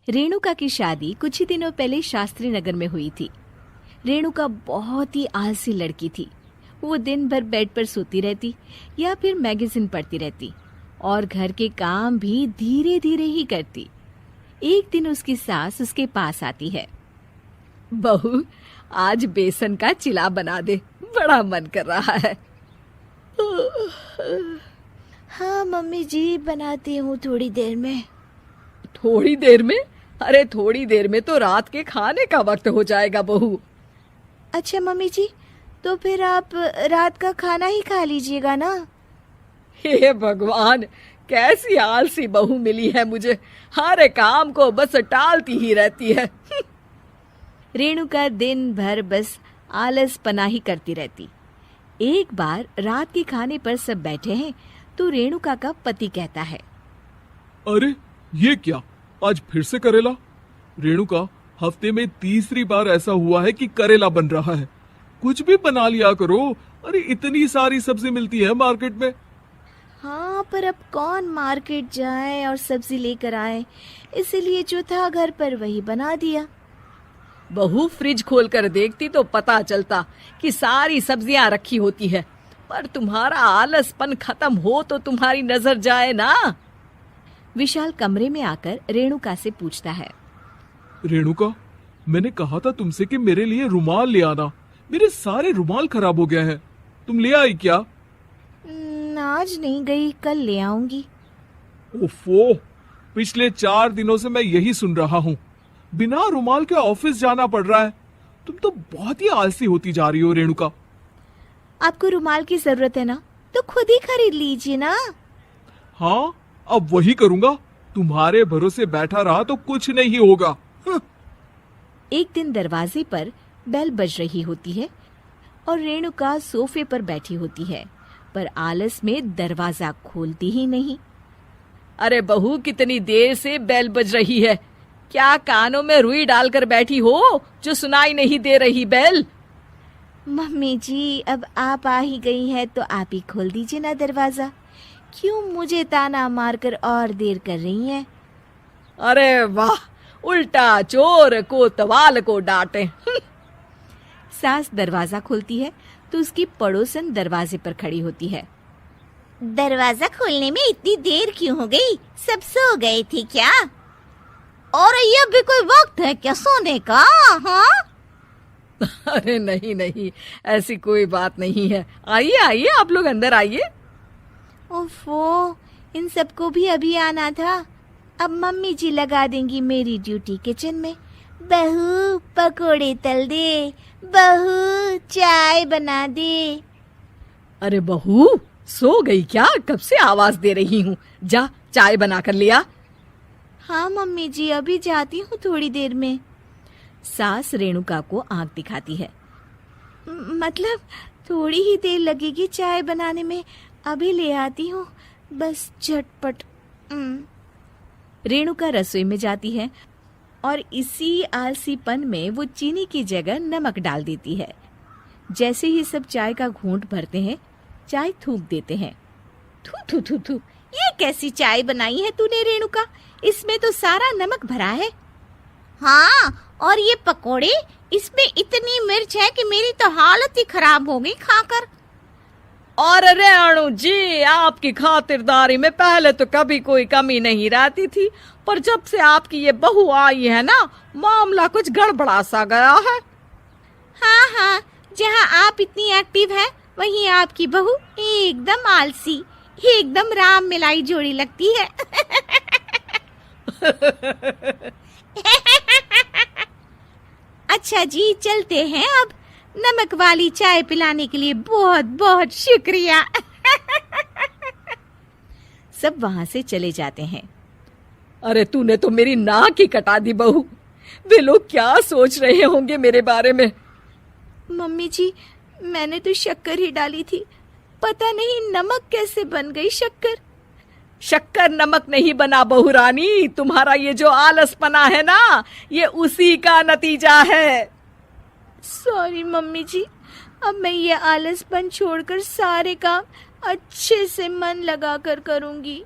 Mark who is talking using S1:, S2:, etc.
S1: रेणुका की शादी कुछ ही दिनों पहले शास्त्री नगर में हुई थी। रेणुका बहुत ही आलसी लड़की थी। वो दिन भर बेड पर सोती रहती या फिर मैगजीन पढ़ती रहती और घर के काम भी धीरे धीरे ही करती। एक दिन उसकी सास उसके पास आती है। बहू, आज बेसन का चिला बना दे, बड़ा मन कर रहा है।
S2: हाँ मम्मी जी, बनाती हूँ थोड़ी देर में।
S1: थोड़ी देर में? अरे थोड़ी देर में तो रात के खाने का वक्त हो जाएगा बहू।
S2: अच्छा मम्मी जी, तो फिर आप रात का खाना ही खा लीजिएगा ना।
S1: हे भगवान, कैसी आलसी बहू मिली है मुझे, हर काम को बस टालती ही रहती है। रेणुका दिन भर बस आलस पना ही करती रहती। एक बार रात के खाने पर सब बैठे हैं तो रेणुका का पति कहता है,
S3: अरे ये क्या, आज फिर से करेला? रेणुका, हफ्ते में तीसरी बार ऐसा हुआ है कि करेला बन रहा है। कुछ भी बना लिया करो। अरे इतनी सारी सब्जी मिलती है मार्केट में।
S2: हाँ, पर अब कौन मार्केट जाए और सब्जी लेकर आए, इसीलिए जो था घर पर वही बना दिया।
S1: बहू, फ्रिज खोल कर देखती तो पता चलता कि सारी सब्जियां रखी होती है, पर तुम्हारा आलसपन खत्म हो तो तुम्हारी नजर जाए ना। विशाल कमरे में आकर रेणुका से पूछता है,
S3: रेणुका, मैंने कहा था तुमसे कि मेरे लिए रुमाल ले आना। मेरे सारे रुमाल खराब हो गए हैं। तुम ले आई क्या?
S2: आज नहीं गई, कल ले आऊंगी।
S3: ओफो, पिछले 4 दिनों से मैं यही सुन रहा हूँ। बिना रुमाल के ऑफिस जाना पड़ रहा है। तुम तो बहुत ही आलसी होती जा रही हो रेणुका।
S2: आपको रुमाल की जरूरत है ना, तो खुद ही खरीद लीजिए ना।
S3: हाँ, अब वही करूंगा। तुम्हारे भरोसे बैठा रहा तो कुछ नहीं होगा।
S1: एक दिन दरवाजे पर बेल बज रही होती है और रेणुका सोफे पर बैठी होती है, पर आलस में दरवाजा खोलती ही नहीं। अरे बहू, कितनी देर से बेल बज रही है? क्या कानों में रुई डालकर बैठी हो जो सुनाई नहीं दे रही बेल?
S2: मम्मी जी, अब आप आ ही गई हैं तो आप ही खोल दीजिए ना दरवाजा। क्यों मुझे ताना मारकर और देर कर रही हैं?
S1: अरे वाह, उल्टा चोर को तवाल को डांटे। सास दरवाजा खोलती है तो उसकी पड़ोसन दरवाजे पर खड़ी होती है।
S2: दरवाजा खोलने में इतनी देर क्यों हो गई? सब सो गए थे क्या? और ये भी कोई वक्त है क्या सोने का? हाँ?
S1: अरे नहीं नहीं, ऐसी कोई बात नहीं है। आइए आइए, आप लोग अंदर आइए।
S2: ओफो, इन सबको भी अभी आना था। अब मम्मी जी लगा देंगी मेरी ड्यूटी किचन में। बहू पकोड़े तल दे, बहू चाय बना दे।
S1: अरे बहू, सो गई क्या? कब से आवाज दे रही हूँ, जा चाय बना कर लिया।
S2: हाँ मम्मी जी, अभी जाती हूँ थोड़ी देर में।
S1: सास रेणुका को आंख दिखाती है।
S2: मतलब थोड़ी ही देर लगेगी चाय बनाने में, अभी ले आती हूँ, बस झटपट।
S1: रेणुका रसोई में जाती है और इसी आलसीपन में वो चीनी की जगह नमक डाल देती है। जैसे ही सब चाय का घूंट भरते हैं, चाय थूक देते हैं।
S2: थू थू थू थू, ये कैसी चाय बनाई है तूने रेणुका? इसमें तो सारा नमक भरा है। हाँ, और ये पकोड़े, इसमें इतनी मिर्च है कि मेरी तो हालत ही खराब हो गई खाकर।
S1: और रेणु जी, आपकी खातिरदारी में पहले तो कभी कोई कमी नहीं रहती थी, पर जब से आपकी ये बहू आई है ना, मामला कुछ गड़बड़ा सा गया है।
S2: हाँ हाँ, जहाँ आप इतनी एक्टिव है, वहीं आपकी बहू एकदम आलसी, एकदम राम मिलाई जोड़ी लगती है। अच्छा जी, चलते हैं अब। नमक वाली चाय पिलाने के लिए बहुत बहुत शुक्रिया।
S1: सब वहां से चले जाते हैं। अरे तूने तो मेरी नाक ही कटा दी बहू। वे लोग क्या सोच रहे होंगे मेरे बारे में?
S2: मम्मी जी, मैंने तो शक्कर ही डाली थी, पता नहीं नमक कैसे बन गई शक्कर।
S1: शक्कर नमक नहीं बना बहू रानी, तुम्हारा ये जो आलसपना है ना, ये उसी का नतीजा है।
S2: सॉरी मम्मी जी, अब मैं ये आलसपन छोड़कर सारे काम अच्छे से मन लगाकर करूंगी।